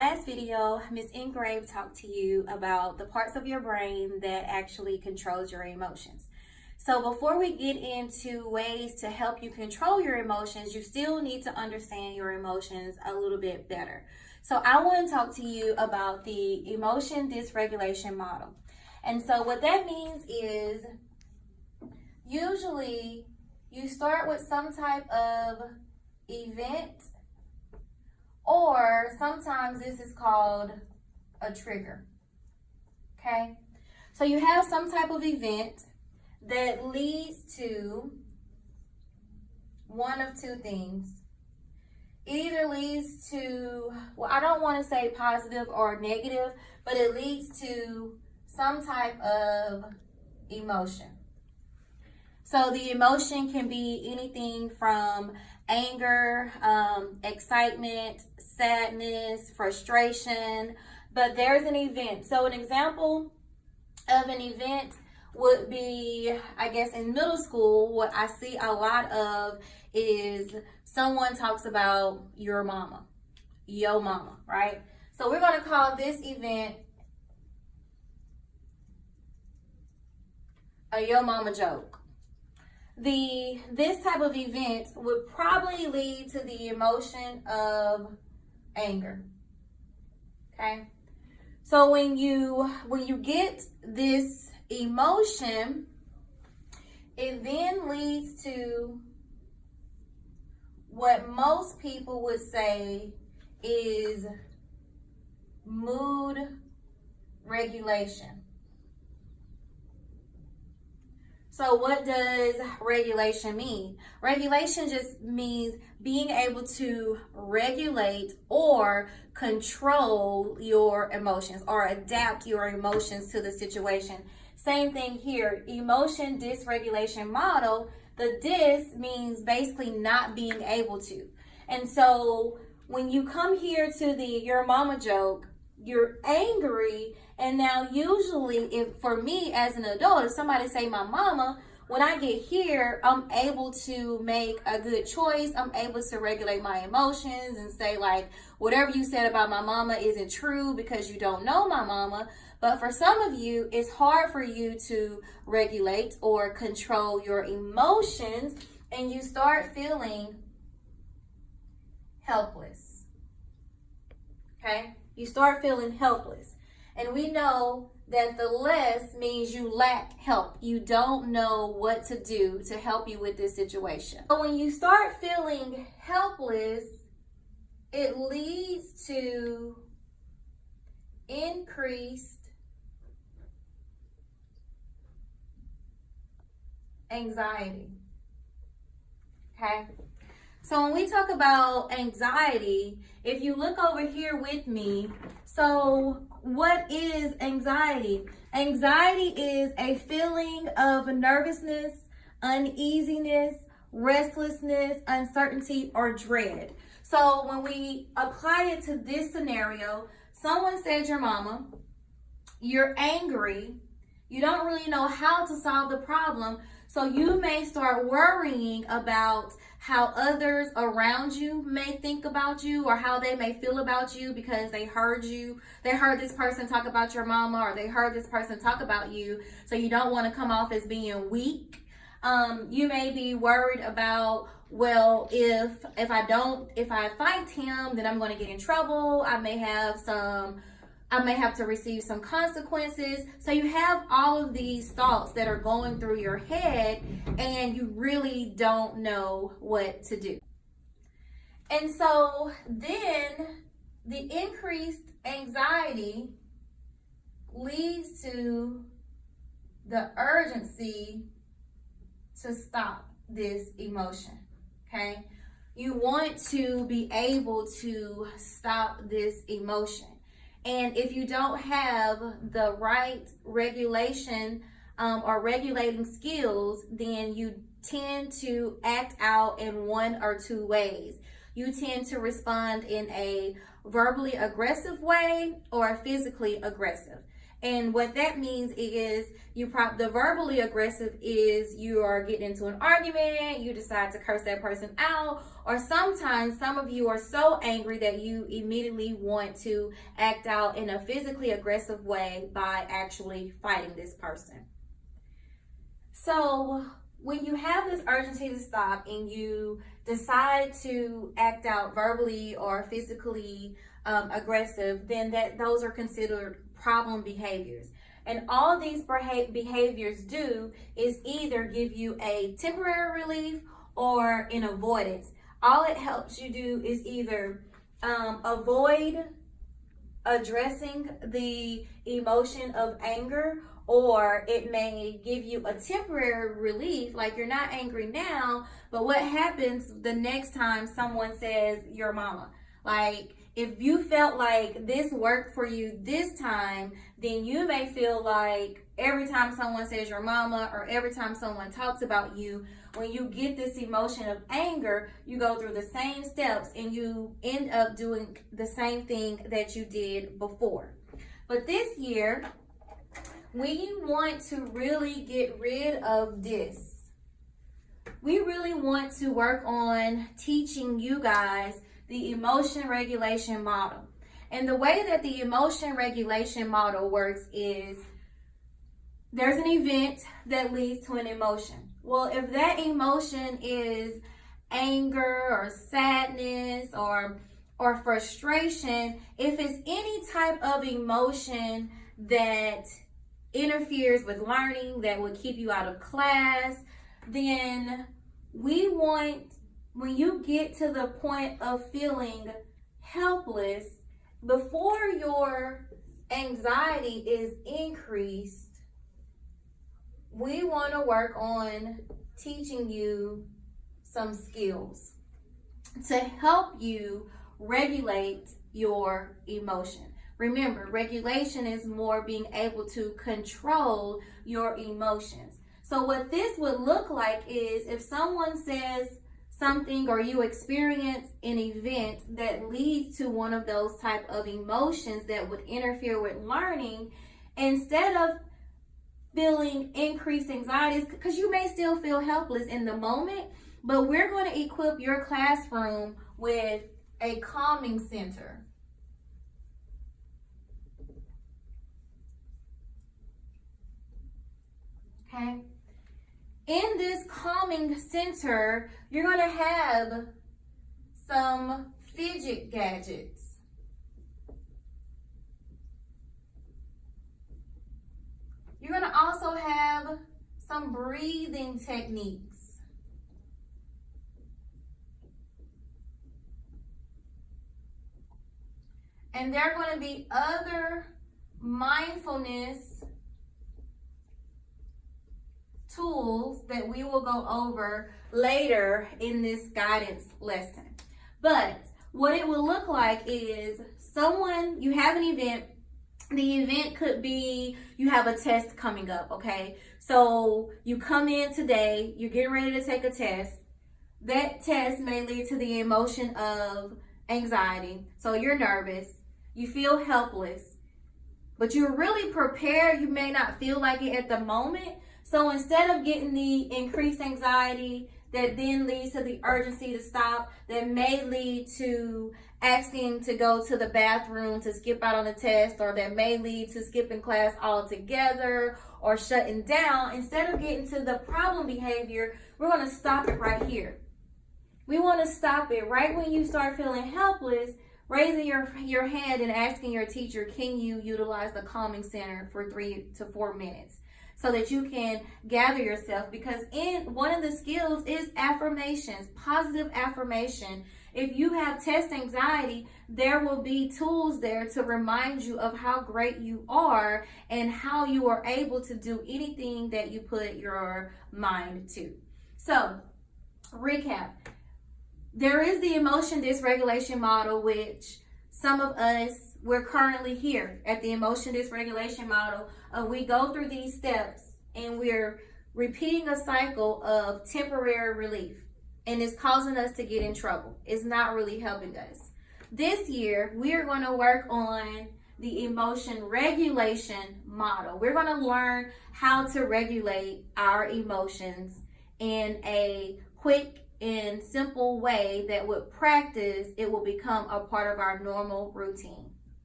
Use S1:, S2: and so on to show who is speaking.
S1: last video, Miss Engrave talked to you about the parts of your brain that actually controls your emotions. So before we get into ways to help you control your emotions, you still need to understand your emotions a little bit better. So I want to talk to you about the emotion dysregulation model. And so what that means is usually you start with some type of event, or sometimes this is called a trigger. Okay? So you have some type of event that leads to one of two things. It either leads to, well, I don't want to say positive or negative, but it leads to some type of emotion. So the emotion can be anything from anger, excitement, sadness, frustration, but there's an event. So an example of an event would be, I guess in middle school, what I see a lot of is someone talks about your mama, right? So we're going to call this event a yo mama joke. This type of event would probably lead to the emotion of anger. Okay? So when you get this emotion, it then leads to what most people would say is mood regulation. So what does regulation mean? Regulation just means being able to regulate or control your emotions or adapt your emotions to the situation. Same thing here, emotion dysregulation model. The dys means basically not being able to. And so when you come here to the your mama joke, you're angry. And now usually, if for me as an adult, if somebody say my mama, when I get here, I'm able to make a good choice. I'm able to regulate my emotions and say like, whatever you said about my mama isn't true because you don't know my mama. But for some of you, it's hard for you to regulate or control your emotions, and you start feeling helpless. Okay? You start feeling helpless. And we know that the less means you lack help. You don't know what to do to help you with this situation. So when you start feeling helpless, it leads to increased anxiety. Okay? So when we talk about anxiety, if you look over here with me, so what is anxiety? Anxiety is a feeling of nervousness, uneasiness, restlessness, uncertainty, or dread. So when we apply it to this scenario, someone said your mama, you're angry, you don't really know how to solve the problem, so you may start worrying about how others around you may think about you or how they may feel about you because they heard this person talk about your mama, or they heard this person talk about you, so you don't want to come off as being weak. You may be worried about, well, if I fight him, then I'm going to get in trouble. I may have to receive some consequences. So you have all of these thoughts that are going through your head, and you really don't know what to do. And so then the increased anxiety leads to the urgency to stop this emotion. Okay? You want to be able to stop this emotion. And if you don't have the right regulation or regulating skills, then you tend to act out in one or two ways. You tend to respond in a verbally aggressive way or physically aggressive. And what that means is the verbally aggressive is you are getting into an argument, you decide to curse that person out, or sometimes some of you are so angry that you immediately want to act out in a physically aggressive way by actually fighting this person. So when you have this urgency to stop and you decide to act out verbally or physically aggressive, then those are considered problem behaviors. And all these behaviors do is either give you a temporary relief or an avoidance. All it helps you do is either avoid addressing the emotion of anger, or it may give you a temporary relief, like you're not angry now, but what happens the next time someone says your mama? Like, if you felt like this worked for you this time, then you may feel like every time someone says your mama or every time someone talks about you, when you get this emotion of anger, you go through the same steps and you end up doing the same thing that you did before. But this year, we want to really get rid of this. We really want to work on teaching you guys the emotion regulation model. And the way that the emotion regulation model works is there's an event that leads to an emotion. Well, if that emotion is anger or sadness or frustration, if it's any type of emotion that interferes with learning, that would keep you out of class, then we want, when you get to the point of feeling helpless, before your anxiety is increased, we want to work on teaching you some skills to help you regulate your emotion. Remember, regulation is more being able to control your emotions. So what this would look like is if someone says something or you experience an event that leads to one of those type of emotions that would interfere with learning, instead of feeling increased anxieties, because you may still feel helpless in the moment, but we're going to equip your classroom with a calming center. Okay? In this calming center, you're going to have some fidget gadgets. You're going to also have some breathing techniques. And there are going to be other mindfulness tools that we will go over later in this guidance lesson. But what it will look like is you have an event. The event could be you have a test coming up, okay? So you come in today, you're getting ready to take a test. That test may lead to the emotion of anxiety. So you're nervous, you feel helpless, but you're really prepared. You may not feel like it at the moment. So instead of getting the increased anxiety that then leads to the urgency to stop, that may lead to asking to go to the bathroom to skip out on the test, or that may lead to skipping class altogether or shutting down, instead of getting to the problem behavior, we're going to stop it right here. We want to stop it right when you start feeling helpless, raising your hand and asking your teacher, can you utilize the calming center for 3 to 4 minutes? So that you can gather yourself, because in one of the skills is affirmations, positive affirmation. If you have test anxiety, there will be tools there to remind you of how great you are and how you are able to do anything that you put your mind to. So, recap. There is the emotion dysregulation model, which some of us, we're currently here at the emotion dysregulation model. We go through these steps and we're repeating a cycle of temporary relief, and it's causing us to get in trouble. It's not really helping us. This year, we are going to work on the emotion regulation model. We're going to learn how to regulate our emotions in a quick and simple way that with practice, it will become a part of our normal routine.